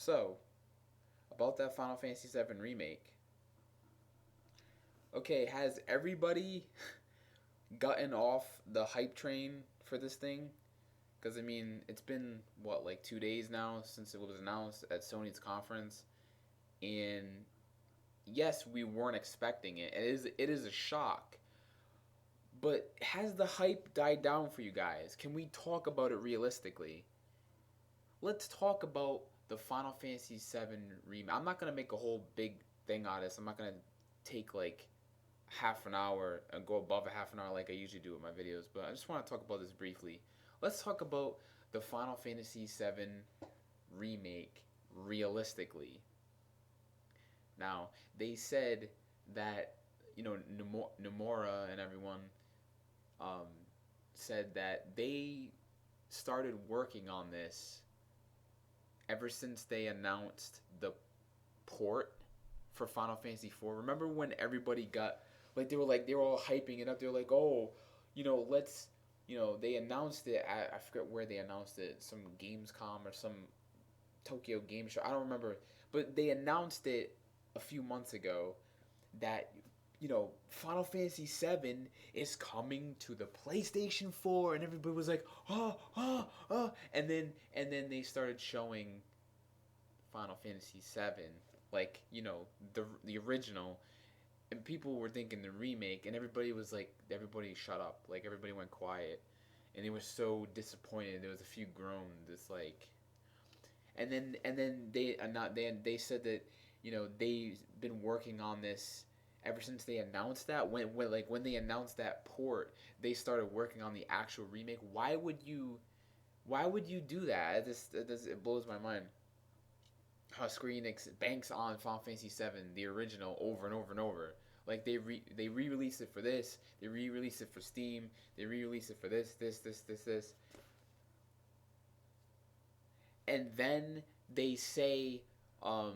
So, about that Final Fantasy VII Remake. Okay, has everybody gotten off the hype train for this thing? Because, I mean, it's been, what, like 2 days now since it was announced at Sony's conference. And yes, we weren't expecting it. It is a shock. But has the hype died down for you guys? Can we talk about it realistically? Let's talk about the Final Fantasy VII remake. I'm not gonna make a whole big thing out of this. I'm not gonna take like half an hour and go above a half an hour like I usually do with my videos. But I just want to talk about this briefly. Let's talk about the Final Fantasy VII remake realistically. Now they said that Nomura and everyone um, said that they started working on this ever since they announced the port for Final Fantasy IV. Remember when everybody got they were all hyping it up. They were like, oh, let's they announced it at, I forget where they announced it, some Gamescom or some Tokyo Game Show. I don't remember, but they announced it a few months ago that Final Fantasy VII is coming to the PlayStation 4, and everybody was like, oh, oh, oh, and then they started showing Final Fantasy VII, like the original, and people were thinking the remake, and everybody was like, everybody shut up, like everybody went quiet, and they were so disappointed. There was a few groans. It's like, and then they said that they've been working on this ever since they announced that when they announced that port, they started working on the actual remake. Why would you do that? It blows my mind how squeenix banks on Final Fantasy VII, the original, over and over and over. Like they re-released it for this, they re-released it for Steam, they re-released it for this, and then they say, um,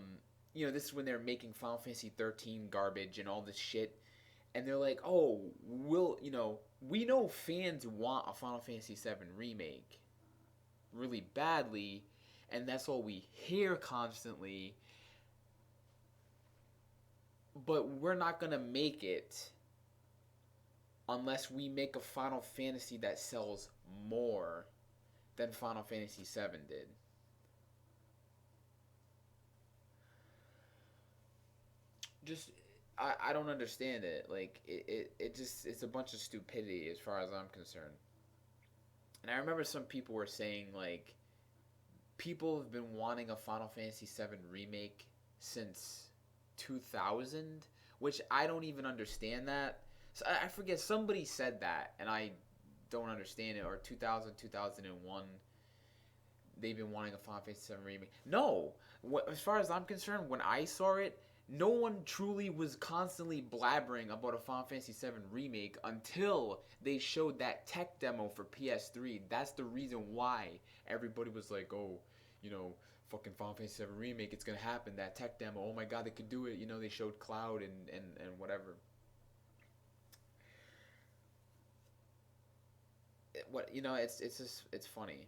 this is when they're making Final Fantasy 13 garbage and all this shit, and they're like, oh, we know fans want a Final Fantasy 7 remake really badly, and that's all we hear constantly, but we're not gonna make it unless we make a Final Fantasy that sells more than Final Fantasy 7 did. Just I don't understand it. Like it just it's a bunch of stupidity as far as I'm concerned. And I remember some people were saying like people have been wanting a Final Fantasy VII remake since 2000, which I don't even understand that. So I forget, somebody said that and I don't understand it, or 2000, 2001 they've been wanting a Final Fantasy VII remake. No, as far as I'm concerned, when I saw it, no one truly was constantly blabbering about a Final Fantasy VII remake until they showed that tech demo for PS3. That's the reason why everybody was like, "Oh, you know, fucking Final Fantasy VII remake, it's gonna happen." That tech demo, oh my god, they could do it. They showed Cloud and whatever. It's just it's funny.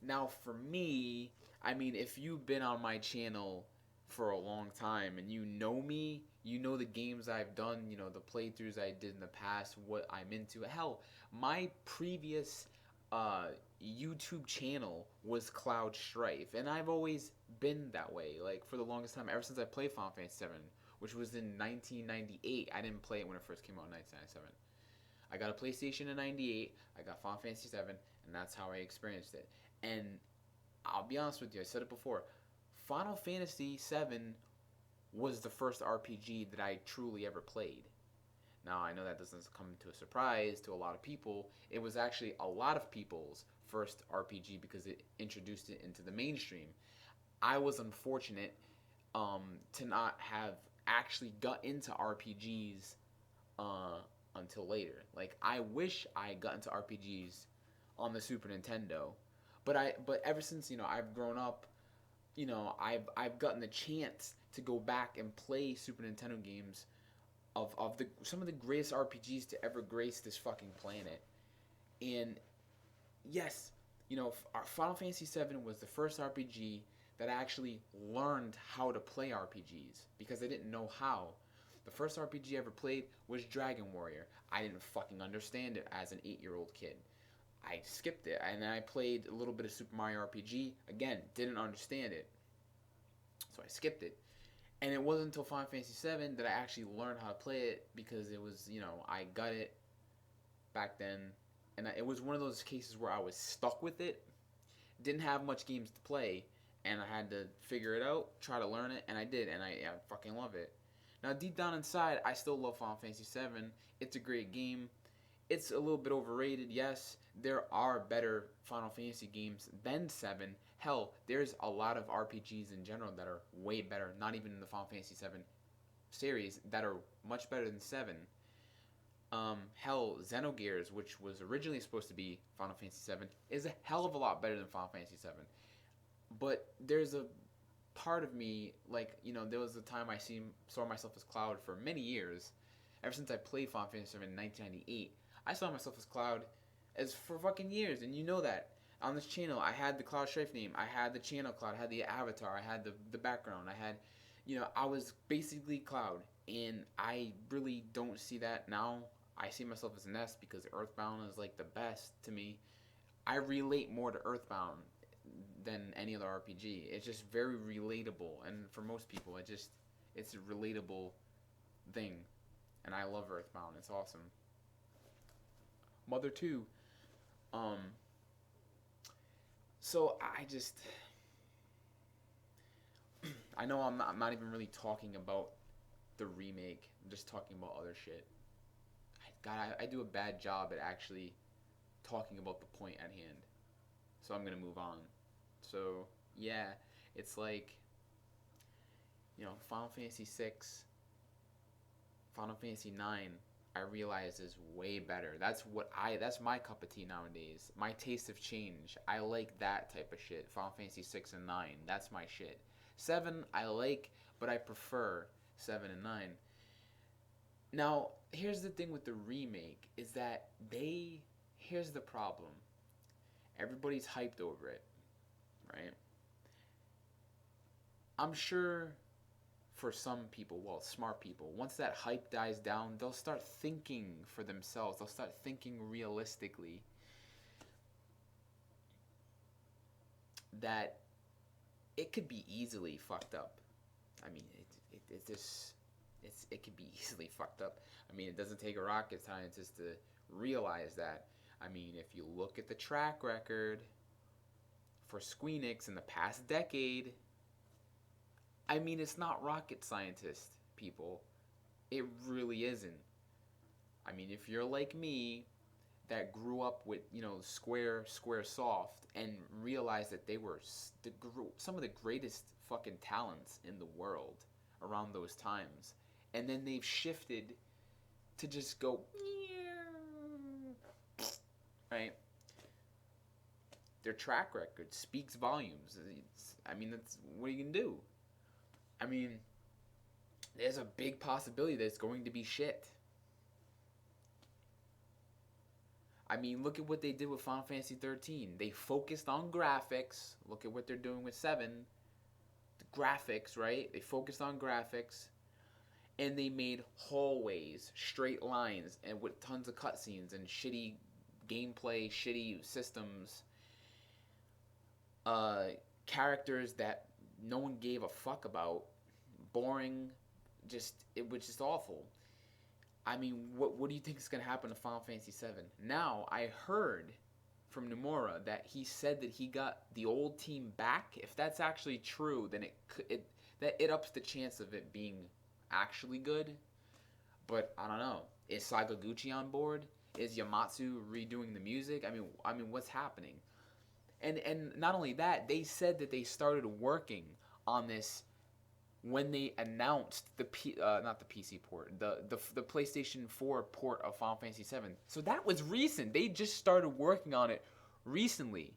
Now, for me, I mean, if you've been on my channel for a long time and you know me, you know the games I've done, the playthroughs I did in the past, what I'm into. Hell, my previous uh, YouTube channel was Cloud Strife, and I've always been that way. Like, for the longest time, ever since I played Final Fantasy VII, which was in 1998. I didn't play it when it first came out in 1997. I got a PlayStation in '98. I got Final Fantasy VII, and that's how I experienced it. And I'll be honest with you, I said it before. Final Fantasy VII was the first RPG that I truly ever played. Now, I know that doesn't come to a surprise to a lot of people. It was actually a lot of people's first RPG because it introduced it into the mainstream. I was unfortunate to not have actually got into RPGs uh, until later. Like, I wish I got into RPGs on the Super Nintendo, but ever since I've grown up, I've gotten the chance to go back and play Super Nintendo games of the some of the greatest RPGs to ever grace this fucking planet. And yes, our Final Fantasy VII was the first RPG that I actually learned how to play RPGs because I didn't know how. The first RPG I ever played was Dragon Warrior. I didn't fucking understand it as an 8-year-old kid. I skipped it, and then I played a little bit of Super Mario RPG. Again, didn't understand it, so I skipped it. And it wasn't until Final Fantasy VII that I actually learned how to play it because it was, I got it back then, and it was one of those cases where I was stuck with it, didn't have much games to play, and I had to figure it out, try to learn it, and I did, and I fucking love it. Now, deep down inside, I still love Final Fantasy VII. It's a great game. It's a little bit overrated, yes. There are better Final Fantasy games than 7. Hell, there's a lot of RPGs in general that are way better, not even in the Final Fantasy VII series, that are much better than 7. Hell, Xenogears, which was originally supposed to be Final Fantasy VII, is a hell of a lot better than Final Fantasy VII. But there's a part of me, there was a time I saw myself as Cloud for many years. Ever since I played Final Fantasy VII in 1998, I saw myself as Cloud as for fucking years, and you know that. On this channel, I had the Cloud Strife name, I had the channel Cloud, I had the avatar, I had the background, I had, I was basically Cloud, and I really don't see that now. I see myself as Ness because Earthbound is like the best to me. I relate more to Earthbound than any other RPG. It's just very relatable, and for most people, it's a relatable thing, and I love Earthbound. It's awesome. Mother 2. So I know I'm not even really talking about the remake. I'm just talking about other shit. I do a bad job at actually talking about the point at hand. So I'm gonna move on. So yeah, it's like, Final Fantasy VI, Final Fantasy IX, I realize is way better. That's my cup of tea nowadays. My taste have changed. I like that type of shit. Final Fantasy 6 and 9, that's my shit. 7 I like, but I prefer 7 and 9. Now, here's the thing with the remake is that here's the problem. Everybody's hyped over it, right? I'm sure for some people, well, smart people, once that hype dies down, they'll start thinking for themselves. They'll start thinking realistically that it could be easily fucked up. I mean, it could be easily fucked up. I mean, it doesn't take a rocket scientist to realize that. I mean, if you look at the track record for Squeenix in the past decade, I mean, it's not rocket scientist, people. It really isn't. I mean, if you're like me, that grew up with, Squaresoft, and realized that they were some of the greatest fucking talents in the world around those times, and then they've shifted to just go, right? Their track record speaks volumes. That's what are you gonna do? I mean, there's a big possibility that it's going to be shit. I mean, look at what they did with Final Fantasy 13. They focused on graphics. Look at what they're doing with 7. The graphics, right? They focused on graphics. And they made hallways, straight lines, and with tons of cutscenes and shitty gameplay, shitty systems. Characters that no one gave a fuck about. Boring. It was just awful. I mean, what do you think is going to happen to Final Fantasy VII? Now, I heard from Nomura that he said that he got the old team back. If that's actually true, then it ups the chance of it being actually good. But I don't know. Is Sakaguchi on board? Is Yamatsu redoing the music? I mean, what's happening? And not only that, they said that they started working on this when they announced not the PC port, the PlayStation 4 port of Final Fantasy VII. So that was recent. They just started working on it recently.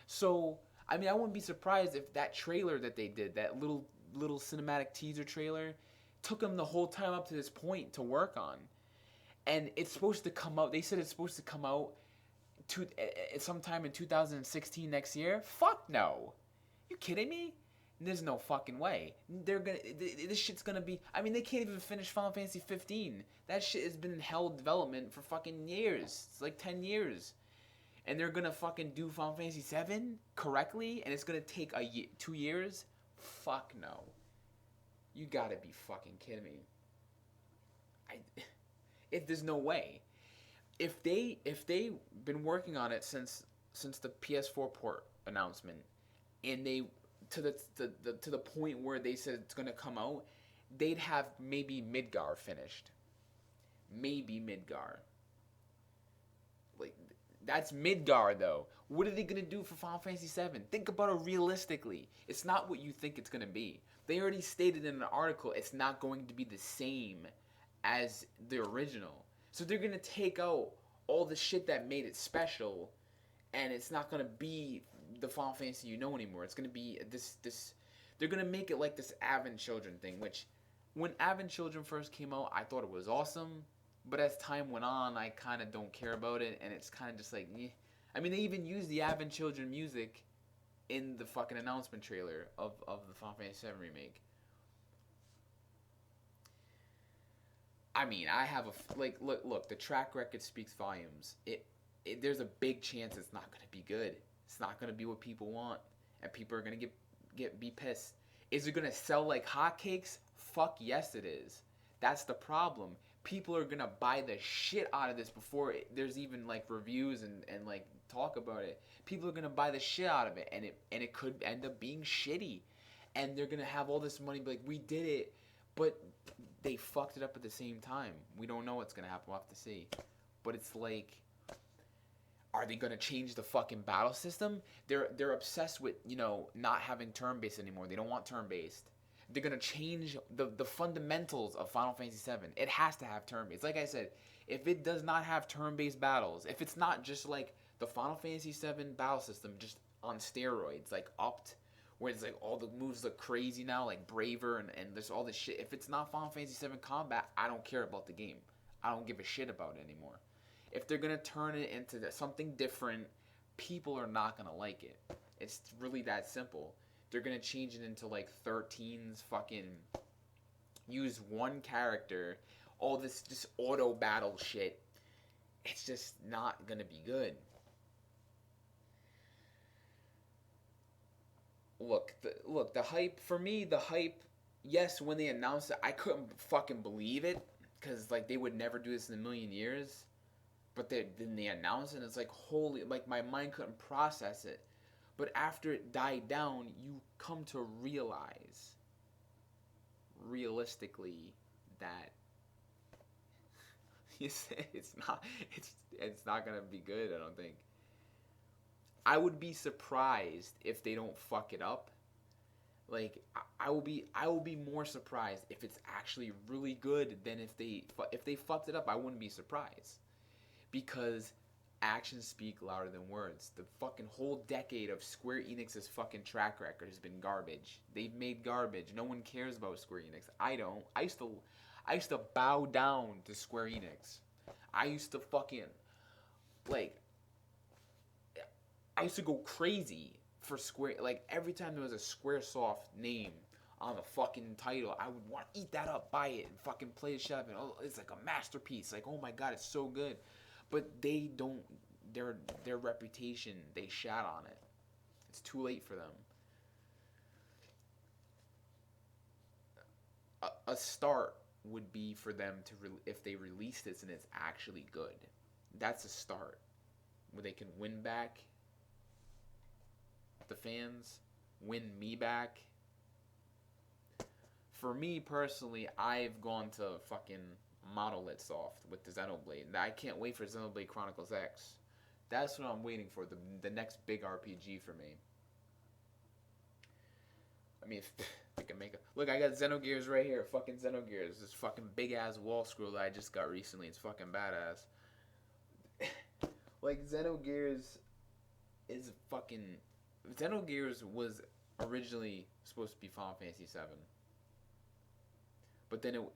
So, I wouldn't be surprised if that trailer that they did, that little cinematic teaser trailer, took them the whole time up to this point to work on. And it's supposed to come out, they said it's supposed to come out sometime in 2016 next year. Fuck no. You kidding me? There's no fucking way. This shit's gonna be. I mean, they can't even finish Final Fantasy 15. That shit has been in hell development for fucking years. It's like 10 years, and they're gonna fucking do Final Fantasy 7 correctly, and it's gonna take 2 years. Fuck no. You gotta be fucking kidding me. If there's no way. If they been working on it since the PS4 port announcement, and they to the point where they said it's gonna come out, they'd have maybe Midgar finished. Maybe Midgar. Like, that's Midgar though. What are they gonna do for Final Fantasy 7? Think about it realistically. It's not what you think it's gonna be. They already stated in an article it's not going to be the same as the original. So they're gonna take out all the shit that made it special, and it's not gonna be the Final Fantasy you know anymore. It's gonna be this. They're gonna make it like this Advent Children thing. Which, when Advent Children first came out, I thought it was awesome. But as time went on, I kind of don't care about it, and it's kind of just like, eh. I mean, they even used the Advent Children music in the fucking announcement trailer of the Final Fantasy VII Remake. I mean, I have look, the track record speaks volumes. There's a big chance it's not gonna be good. It's not gonna be what people want, and people are gonna be pissed. Is it gonna sell like hotcakes? Fuck yes, it is. That's the problem. People are gonna buy the shit out of this before there's even like reviews and like talk about it. People are gonna buy the shit out of it, and it could end up being shitty, and they're gonna have all this money, be like, we did it, but they fucked it up at the same time. We don't know what's gonna happen. We'll have to see. But it's like, are they gonna change the fucking battle system? They're obsessed with, not having turn-based anymore. They don't want turn-based. They're gonna change the fundamentals of Final Fantasy VII. It has to have turn-based. Like I said, if it does not have turn-based battles, if it's not just like the Final Fantasy VII battle system, just on steroids, like upped, where it's like all the moves look crazy now, like braver and there's all this shit. If it's not Final Fantasy VII combat, I don't care about the game. I don't give a shit about it anymore. If they're gonna turn it into something different, people are not gonna like it. It's really that simple. They're gonna change it into like 13's fucking use one character, all this just auto battle shit. It's just not gonna be good. Look, the hype, for me, yes, when they announced it, I couldn't fucking believe it, because like they would never do this in a million years. But then they announced it, and it's like, holy, like my mind couldn't process it. But after it died down, you come to realize, realistically, that it's not gonna be good. I don't think. I would be surprised if they don't fuck it up. Like, I will be more surprised if it's actually really good than if they fucked it up. I wouldn't be surprised, because actions speak louder than words. The fucking whole decade of Square Enix's fucking track record has been garbage. They've made garbage. No one cares about Square Enix. I don't. I used to bow down to Square Enix. I used to fucking, like, I used to go crazy for Square. Like, every time there was a Squaresoft name on the fucking title, I would want to eat that up, buy it, and fucking play the shit out of it. Oh, it's like a masterpiece. Like, oh my god, it's so good. But they don't, their reputation, they shat on it. It's too late for them. A start would be for them to, if they release this and it's actually good. That's a start. Where they can win back the fans, win me back. For me personally, I've gone to fucking Monolith Soft with the Xenoblade. I can't wait for Xenoblade Chronicles X. That's what I'm waiting for, the next big RPG for me. I mean, if they can make a... Look, I got Xenogears right here. Fucking Xenogears. This fucking big-ass wall scroll that I just got recently. It's fucking badass. Like, Xenogears is fucking... Xenogears was originally supposed to be Final Fantasy VII. But then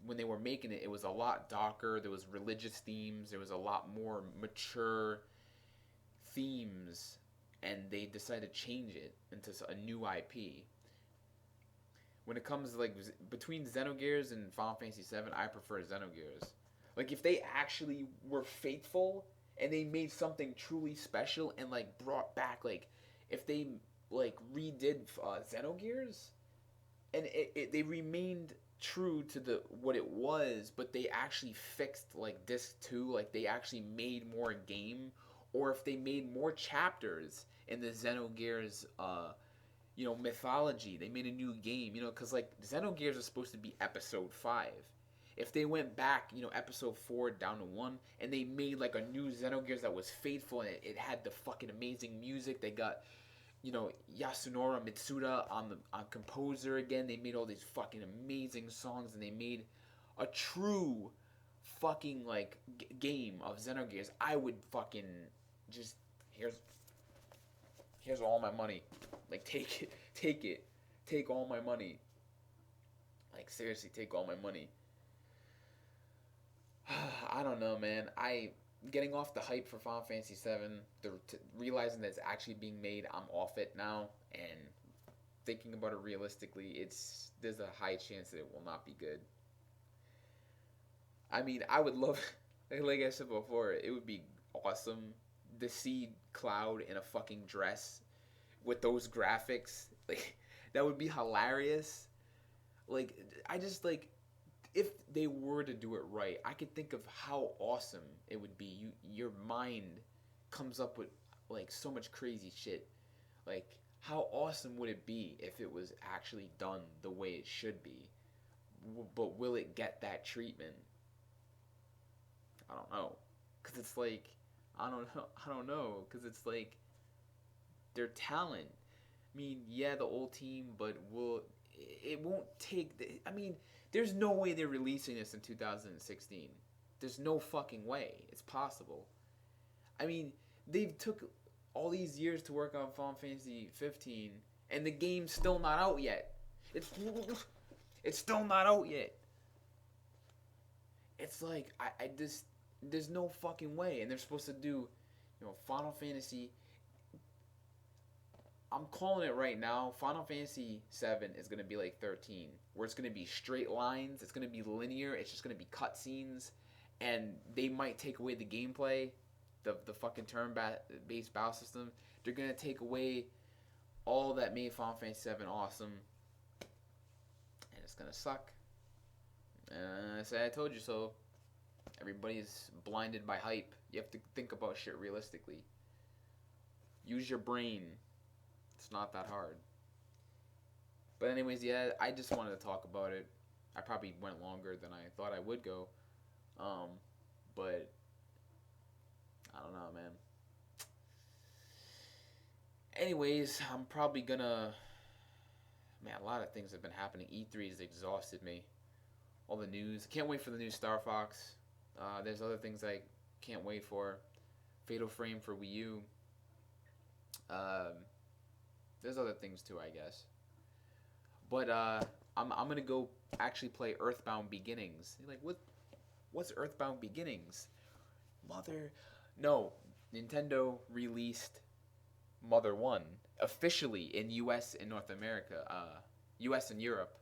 when they were making it, it was a lot darker. There was religious themes. There was a lot more mature themes and they decided to change it into a new IP. When it comes to, like, between Xenogears and Final Fantasy VII, I prefer Xenogears. Like, if they actually were faithful and they made something truly special and, like, brought back, like, if they, like, redid Xenogears and they remained true to the what it was, but they actually fixed, like, disc 2, like, they actually made more game, or if they made more chapters in the Xenogears mythology. They made a new game, because, like, Xenogears is supposed to be episode 5. If they went back, episode 4 down to 1, and they made, like, a new Xenogears that was faithful, and it had the fucking amazing music. They got, Yasunori Mitsuda on composer again. They made all these fucking amazing songs, and they made a true fucking, like, game of Xenogears. I would fucking just, here's all my money. Like, take all my money. Like, seriously, take all my money. I don't know, man. Getting off the hype for Final Fantasy VII, realizing that it's actually being made, I'm off it now, and thinking about it realistically, there's a high chance that it will not be good. I mean, I would love, like I said before, it would be awesome to see Cloud in a fucking dress with those graphics. Like, that would be hilarious. Like, I just, like, if they were to do it right, I could think of how awesome it would be. Your mind comes up with, like, so much crazy shit. Like, how awesome would it be if it was actually done the way it should be? But will it get that treatment? I don't know, cause it's like, I don't know, cause it's like, their talent. I mean, yeah, the old team, but it won't take I mean, there's no way they're releasing this in 2016. There's no fucking way. It's possible. I mean, they've took all these years to work on Final Fantasy 15, and the game's still not out yet. It's still not out yet. It's like, I just, there's no fucking way. And they're supposed to do, Final Fantasy. I'm calling it right now. Final Fantasy 7 is gonna be like 13, where it's gonna be straight lines. It's gonna be linear. It's just gonna be cutscenes, and they might take away the gameplay, the fucking turn-based battle system. They're gonna take away all that made Final Fantasy 7 awesome, and it's gonna suck. I say I told you so. Everybody's blinded by hype. You have to think about shit realistically. Use your brain. It's not that hard. But anyways, yeah, I just wanted to talk about it. I probably went longer than I thought I would go. But I don't know, man. Anyways, I'm probably gonna... Man, a lot of things have been happening. E3 has exhausted me. All the news. Can't wait for the new Star Fox. There's other things I can't wait for. Fatal Frame for Wii U. There's other things too, I guess. But I'm gonna go actually play Earthbound Beginnings. You're like, what's Earthbound Beginnings? No, Nintendo released Mother 1 officially in US and North America, US and Europe,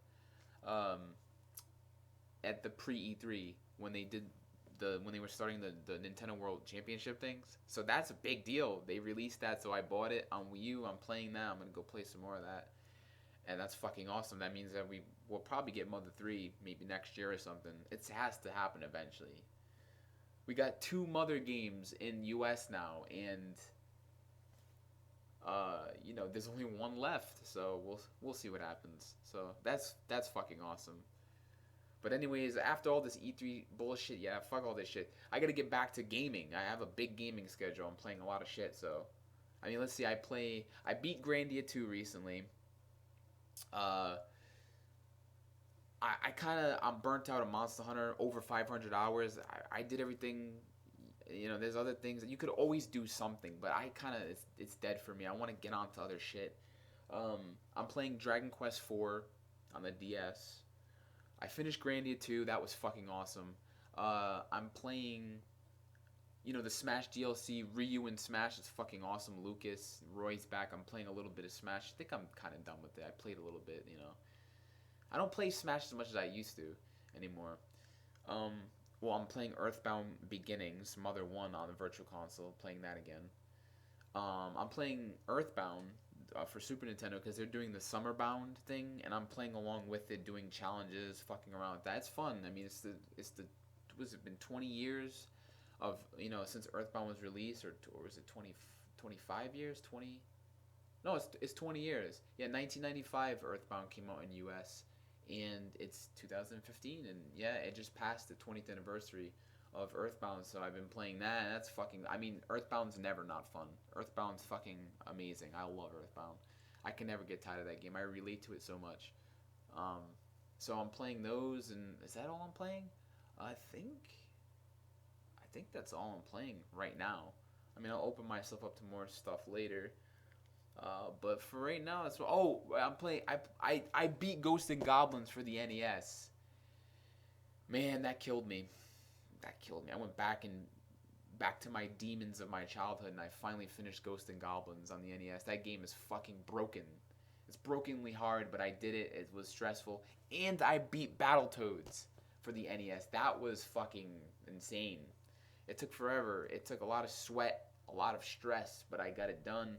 at the pre-E3 when they were starting the Nintendo World Championship things. So that's a big deal. They released that, so I bought it on Wii U. I'm playing that. I'm gonna go play some more of that, and that's fucking awesome. That means that we will probably get Mother 3 maybe next year or something. It has to happen eventually. We got 2 Mother games in US now, and there's only 1 left. So we'll see what happens. So that's fucking awesome. But anyways, after all this E3 bullshit, yeah, fuck all this shit. I gotta get back to gaming. I have a big gaming schedule. I'm playing a lot of shit, so... I mean, let's see, I beat Grandia 2 recently. I'm burnt out on Monster Hunter, over 500 hours. I did everything, there's other things. You could always do something, but it's dead for me. I want to get on to other shit. I'm playing Dragon Quest IV on the DS. I finished Grandia 2. That was fucking awesome. I'm playing, the Smash DLC, Ryu and Smash is fucking awesome. Lucas, Roy's back. I'm playing a little bit of Smash. I think I'm kind of done with it. I played a little bit. I don't play Smash as much as I used to anymore. Um, well, I'm playing Earthbound Beginnings, Mother 1 on the Virtual Console, playing that again. I'm playing Earthbound for Super Nintendo because they're doing the Summerbound thing, and I'm playing along with it, doing challenges, fucking around with that. It's fun. I mean, it's the was it been 20 years of since Earthbound was released, or was it 25 years? 20? No, it's 20 years. Yeah, 1995 Earthbound came out in U.S. and it's 2015, and yeah, it just passed the 20th anniversary of Earthbound, so I've been playing that, and that's fucking. I mean, Earthbound's never not fun. Earthbound's fucking amazing. I love Earthbound. I can never get tired of that game. I relate to it so much. Um, so I'm playing those, and is that all I'm playing? I think I think that's all I'm playing right now. I mean, I'll open myself up to more stuff later. But for right now, that's what. Oh, I'm playing. I beat Ghosts and Goblins for the NES. Man, that killed me. That killed me. I went back to my demons of my childhood, and I finally finished Ghosts and Goblins on the NES. That game is fucking broken. It's brokenly hard, but I did it. It was stressful, and I beat Battletoads for the NES. That was fucking insane. It took forever. It took a lot of sweat, a lot of stress, but I got it done.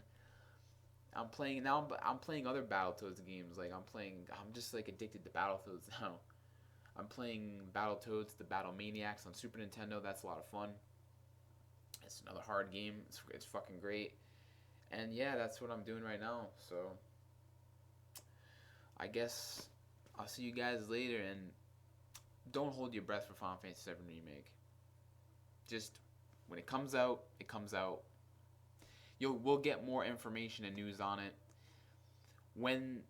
I'm playing now. I'm playing other Battletoads games. Like I'm just like addicted to Battletoads now. I'm playing Battletoads, the Battle Maniacs on Super Nintendo. That's a lot of fun. It's another hard game. It's fucking great. And yeah, that's what I'm doing right now. So I guess I'll see you guys later. And don't hold your breath for Final Fantasy VII Remake. Just when it comes out, it comes out. We'll get more information and news on it when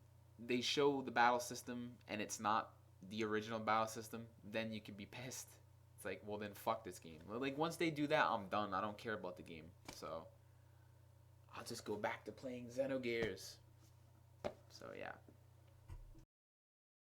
they show the battle system and it's not the original battle system. Then you can be pissed. It's like, well, then fuck this game. Like once they do that, I'm done. I don't care about the game. So I'll just go back to playing Xenogears. So yeah.